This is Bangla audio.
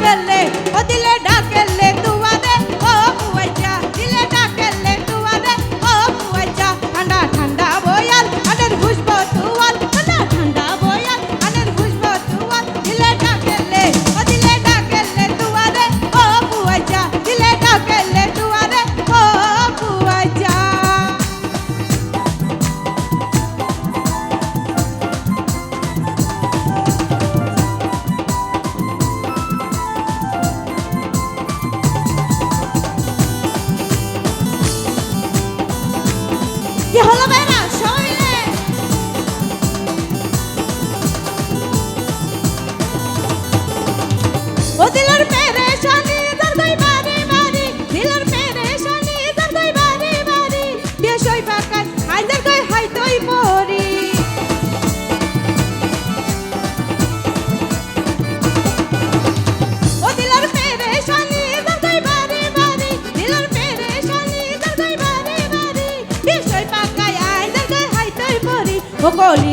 ডাকেলে ও দিলে ডাকেলে তুয়ারে ও বুয়াইয়া দিলে ডাকেলে তুয়ারে ও বুয়াইয়া ঠান্ডা ঠান্ডা বয়াল আনের খুশবো তুয়াল ঠান্ডা ঠান্ডা বয়াল আনের খুশবো তুয়াল দিলে ডাকেলে ও দিলে ডাকেলে তুয়ারে ও বুয়াইয়া দিলে ডাকেলে তুয়ারে ও বুয়াইয়া কি হলো ভাইরা সবাই মিলে ও দিলের পেরেশানি দরদই বারে বারে দিলের পেরেশানি দরদই বারে বারে বেশই পাকার হাইদার কই হাইতই পরি ও দিলের পেরেশানি দরদই বারে বারে দিলের পেরেশানি দরদই বারে বারে বেশই পাকায় হাইদার কই হাইতই পরি ও কলি